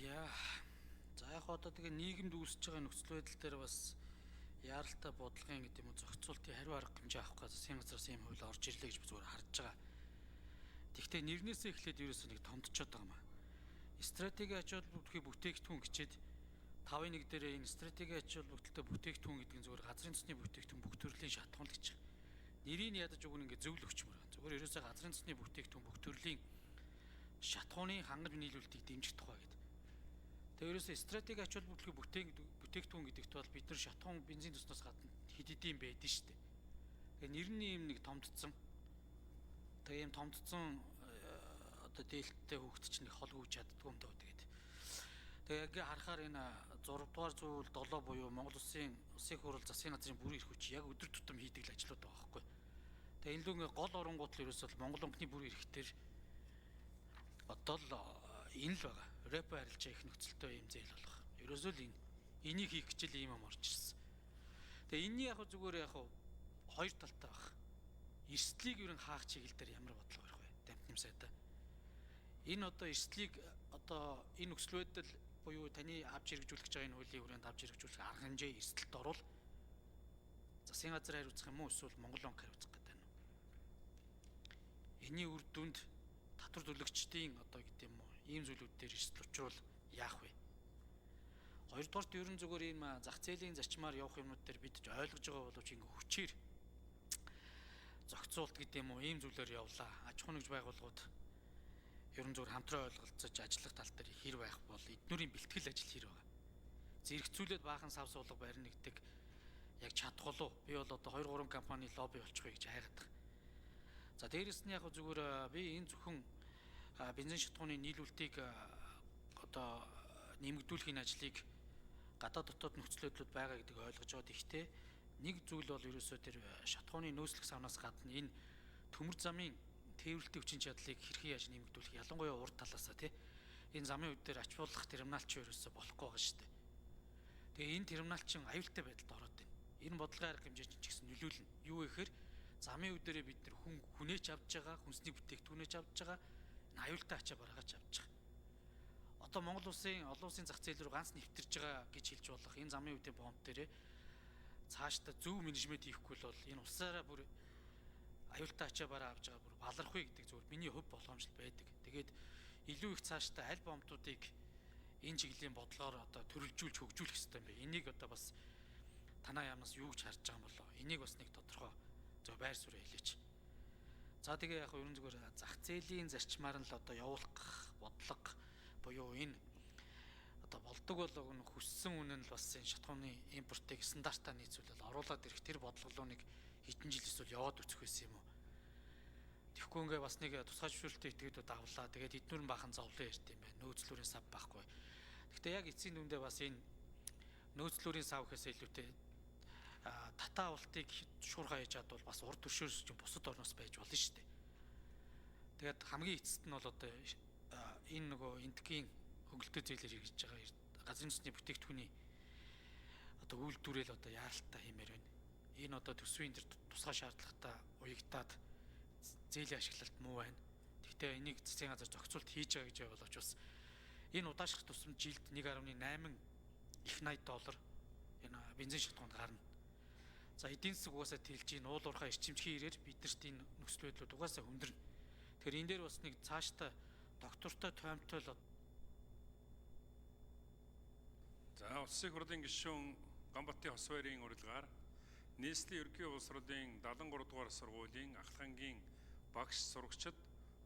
Яа. За яг одоо тэгээ нийгэмд үүсэж байгаа нөхцөл байдал дээр бас яаралтай бодлогын гэдэг юм уу зохицуултын хариу арга хэмжээ авах гэж засгийн газраас ийм хууль орж ирлээ гэж би зүгээр харж байгаа. Тэгвэл нэрнээсээ эхлээд ерөөсөө нэг томдчиход байгаа юм аа. Стратеги ач холбогдолтой бүтээгдэхүүн гэчээд 5-1 дээр энэ стратеги ач холбогдолтой бүтээгдэхүүн гэдэг нь зүгээр газрын цэсний бүтээгдэхүүн бүх төрлийн шатхуун л гэж байгаа. Нэрийг ядаж өгнө ингээ зөвл өгчмөр байна. Зүгээр ерөөсөө газрын цэсний бүтээгдэхүүн бүх төрлийн шатхууны хангаж нийлүүлэлтийг дэмжих тухай гэдэг. Тэгээ ерөөсөө стратеги ач холбогдолтой бүтээгдэхүүн гэдэгт бол бид нар шатхуун бензин төснөөс гадна хэд хэдийн байдэн шүү дээ. Тэгээ нэрний юм нэг томдсон. Тэгээ юм томдсон одоо дээлттэй хүүхэд чинь их хол гүйж чаддгүй юм даа тэгээд. Тэгээ яг харахаар энэ 6 дугаар зүйл 7 буюу Монгол Улсын хурал засгийн газрын бүрэн эрх хүч яг өдөр тутам хийдэг л ажлууд байгаа байхгүй. Тэгээ энэ л ингээ гол оронгууд л ерөөсөө Монгол өнгөний бүрэн эрхтэр одоо л энэ л байгаа. Репо харилцаа их нөхцөлтэй юм зээл болох. Ерөөсөө л энийг хийх гэж л ийм юм орж ирсэн. Тэгээ энэний яг зүгээр яг хоёр талтай баг. Эрсдлийг ерөн хаах чиглэл дээр ямар бодлого ярих вэ? Дамтны сайдаа. Энэ одоо эрсдлийг одоо энэ нөхцөл байдал буюу таны авч хэрэгжүүлэх гэж байгаа энэ хуулийн хүрээнд авч хэрэгжүүлэх арга хэмжээ эрсдэлд орвол засгийн газар хариуцах юм уу эсвэл Монгол банк хариуцах гэдэг юм уу? Энийн үр дүнд татвар төлөгчдийн одоо гэдэг юм уу ийм зүйлүүд дээр эрсдэл учруул яах вэ? Хоёрдугаарт ерөн зүгээр ийм зах зээлийн зарчмаар явах юмнууд дээр бид ойлгож байгаа боловч ингээ хүчээр зохицуулт гэдэг юм уу ийм зүйлээр явлаа. Аж ахуйн нэгж байгууллагууд ерөн зүгээр хамтран ойлголцож ажиллах тал дээр хэр байх бол эднүрийн бэлтгэл ажил хэр байгаа. Зэрэгцүүлээд баахан сав суулга барин нэгдэг яг чадах уу? Би бол одоо 2 3 компани лобби болчих вэ гэж хайгаад байгаа. За дээрэс нь яг зүгээр би энэ зөвхөн бензин шатхууны нийлүүлэлтийг одоо нэмэгдүүлэхийн ажлыг гадаад дотоод нөхцөл байдлууд байгаа гэдгийг ойлгож байгаа. Гэхдээ нэг зүйл бол ерөөсөө тэр шатхууны нөөцлөх савнаас гадна энэ төмөр замын тээвэрлэлтийн хүчин чадлыг хэрхэн яаж нэмэгдүүлэх, ялангуяа урд талаасаа тий энэ замын үе дээр ач буулгах терминал ч ерөөсөө болохгүй байгаа шүү дээ. Тэгээ энэ терминал чинь аюултай байдалд ороод байна. Энэ бодлогын арга хэмжээ чинь ч гэсэн нөлөөлнө. Юу гэхээр замын үе дээрээ бид нар хүнээч авч байгаа, хүнсний бүтээгдэхүүнээч авч байгаа, аюултай ачаа бараагач авч байгаа. Одоо Монгол улсын олон улсын зах зээл рүү ганц нэвтэрж байгаа гэж хэлж болох энэ замын үеийн помп дээрээ цаашдаа зөв менежмент хийхгүй бол энэ улсаараа бүр аюултай ачаа бараа авч байгаа бүр баларх вэ гэдэг зүгээр миний хөв болгоомжл байдаг. Тэгээд илүү их цаашдаа аль бомтуудыг энэ чиглэлийн бодлогоор одоо төрөлжүүлж хөгжүүлэх хэрэгтэй юм бэ. Энийг одоо бас танаа яамнаас юу гэж харж байгаа юм болоо. Энийг бас нэг тодорхой зөв байр суурь хэлээч. За тэгээ яг ерөн зүгээр зах зээлийн зарчмаар нь л одоо явуулах бодлого буюу энэ одоо болдог болгоно хүссэн үнэ нь л бас энэ шатхууны импортыг стандартаа нийцүүлэл оруулаад ирэх тэр бодлого нэг хэдэн жил эсвэл яваад үцэх байсан юм уу? Тэгэхгүй ингээ бас нэг тусгай зөвшөөрлөлтөй этгээдүүд авлаа. Тэгээд эднүрэн баахан зовлон ярьд юм байна. Нөөцлүүрийн сав байхгүй. Гэхдээ яг эцсийн дүндээ бас энэ нөөцлүүрийн сав гэхээс илүүтэй татаа авалтыг шуурхай хийж чад бол бас урд төршөөс чинь бусад орноос байж болно шүү дээ. Тэгээд хамгийн эцэст нь бол одоо энэ нөгөө энтгийн хөнгөлөлтөө зээлээр хэрэгжиж байгаа газрын цэсний бүтээгдэхүүний одоо үйлдвэрэл одоо яаралтай хэмээр байна. Энэ одоо төсвийн дээр тусгай шаардлагатай уягдаад зээлийн ашиглалт муу байна. Гэхдээ энийг засгийн газар зохицуулт хийж байгаа гэж боловч бас энэ удаашрах тусам жилд 1.8 их $80 энэ бензин шатхуунд гарна. За эдийн засаг угаасаа тэлж ийн уул уурхай эрчимчхийн ирээр биднэрт энэ нөхцөл байдлууд угаасаа хүндрэнэ. Тэгэхээр энэ дээр бас нэг цаашдаа доктортой тоймтой л За улсын хурлын гишүүн Ганбатын хос баярын урилгаар нийслэлийн ерөнхий боловсролын 73 дугаар сургуулийн ахлагангийн багш сурагчид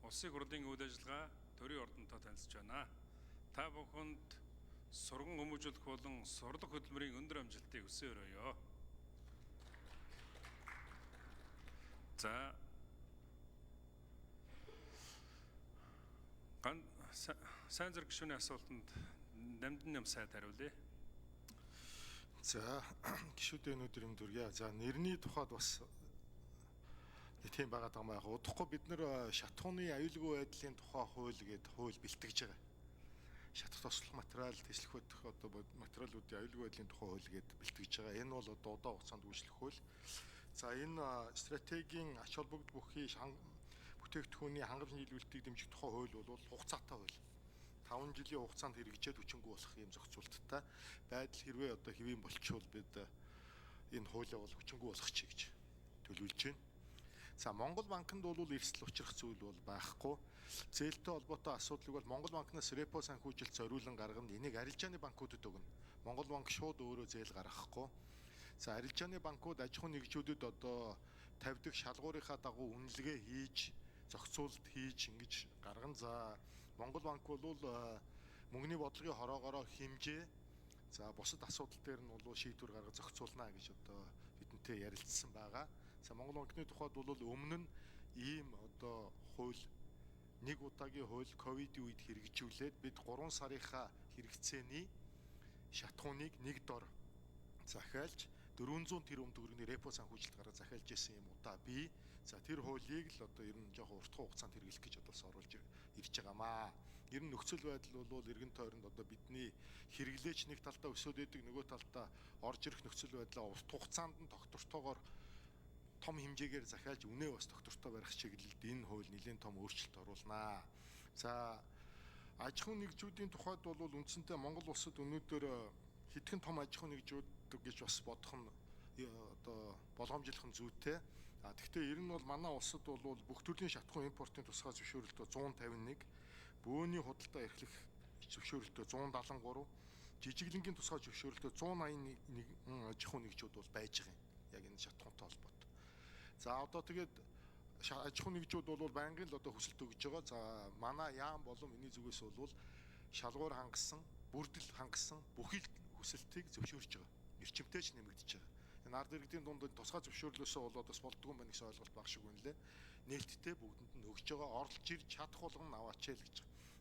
улсын хурлын үйл ажиллагаа төрийн ордонтой танилцж байна. Та бүхэнд сурган хүмүүжүүлэх болон сурлах хөдөлмөрийн өндөр амжилтыг хүсье өрөөё. За сайн зэрэг гишүүний асуултанд Намдан нэм сайд хариулъя. За гишүүдээ өнөөдөр юм дүргье. За нэрний тухайд бас тийм байгаа юм аа. Удахгүй бид нэр шатхууны аюулгүй байдлын тухай хууль гэдэг хууль бэлтгэж байгаа. Шатах тослох материал, тэслэх хөдөх одоо материалуудын аюулгүй байдлын тухай хууль гэдэг бэлтгэж байгаа. Энэ бол одоо удаан хугацаанд үйлчлэх хууль. За энэ стратегийн ач холбогдол бүхий бүтээгдэхүүний хангалттай нийлүүлэлтийг дэмжих тухай хууль бол хугацаатай хууль. 5 5 жилийн хугацаанд хэрэгжээд хүчингүй болох юм зохицуулттай байдал хэрвээ одоо хэвийн болчихвол бид энэ хуулиа бол хүчингүй болгочих гэж төлөвлөж байна. За Монгол банкнд бол эрсдэл учрах зүйл бол байхгүй. Зээлтэй холбоотой асуудлыг бол Монгол банкнаас репо санхүүжилт зориулан гаргана. Энийг арилжааны банкудад өгнө. Монгол банк шууд өөрөө зээл гаргахгүй. За арилжааны банкуд аж ахуйн нэгжүүдэд одоо тавьдаг шалгуурынхаа дагуу үнэлгээ хийж, зохицуулалт хийж ингэж гаргана. За Монгол банк бол мөнгөний бодлогын хороогоороо хэмжээ, за бусад асуудал дээр нь бол шийдвэр гаргаж зохицуулна гэж одоо бидэнтэй ярилцсан байгаа. За Монгол банкны тухайд бол өмнө нь ийм одоо хууль, нэг удаагийн хууль ковидын үед хэрэгжүүлээд бид 3 сарынхаа хэрэгцээний шатхууныг нэг дор захиалж 400 тэрбум төгрөгийн репо санхүүжилт гаргаж захиалж исэн юм удаа бий. За тэр хуулийг л одоо ер нь жоохон уртхан хугацаанд хэрэглэх гэж бодож оруулж ирж байгаамаа. Ер нь нөхцөл байдал бол эргэн тойронд одоо бидний хэрэглээч нэг талдаа өсөөд идэг, нөгөө талдаа орж ирэх нөхцөл байдлаа урт хугацаанд нь тогтвортойгоор том хэмжээгээр захиалж үнэ бас тогтвортой барих чиглэлд энэ хууль нэлээд том өөрчлөлт оруулнаа. За аж ахуйн нэгжүүдийн тухайд бол үндсэндээ Монгол улсад өнөөдөр хэдхэн том аж ахуйн нэгжүүд гэж бас бодох нь одоо болгоомжлох нь зүйтэй. Гэхдээ ер нь бол манай улсад бол бүх төрлийн шатхуун импортын тусгай зөвшөөрөлтөө 151, бөөний худалдаа эрхлэх зөвшөөрөлтөө 173, жижиглэнгийн тусгай зөвшөөрөлтөө 181 аж ахуйн нэгжүүд бол байж байгаа юм. Яг энэ шатхуунтай холбоотой. За одоо тэгээд аж ахуйн нэгжүүд бол байнгын л одоо хүсэлт өгж байгаа. За манай яам болон миний зүгээс бол шалгуур хангасан, бүрдэл хангасан бүхий л хүсэлтийг зөвшөөрч байгаа. Эрчимтэйч нэмэгдэж байгаа. Энэ ард иргэдийн дунд тусгай зөвшөөрлөөсөө болоод бас болдгоо юм байна гэсэн ойлголт баг шиг үнэлээ. Нээлттэй бүгдэнд нь өгж байгаа, оролж ирж чадах болгон аваач л гэж.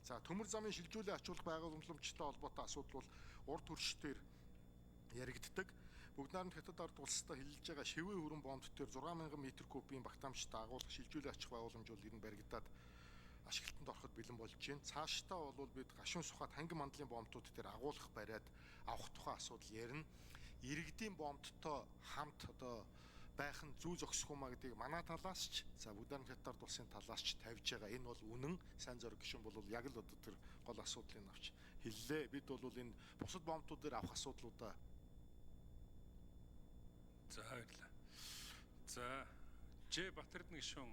За төмөр замын шилжүүлэн ачуулах байгууламжтай холбоотой асуудал бол урд төрчдөр яригддаг. Бүгд найрамд хятад ард улстай хилж байгаа шивээ хөрөн бомб дээр 6000 м3-ийн багтаамжтай агуулгах шилжүүлэн ачих байгууламж бол ер нь баригдаад ашиглалтанд ороход бэлэн болж байна. Цаашдаа бол бид гашуун сухад хангин мандлын бомбтууд дээр агуулгах бариад авах тухай асуудал ярина. Иргэдийн бомбттой хамт одоо байх нь зүү зохисхуумаа гэдгийг манай талаас ч, за бүгд найрамд хятад ард улсын талаас ч тавьж байгаа. Энэ бол үнэн. Сайн зориг гишүүн бол яг л одоо тэр гол асуудлыг авч хэллээ. Бид бол энэ бусад бомбтууд дээр авах асуудлуудаа. За баярлалаа. За Ж Батэрдэн гишүүн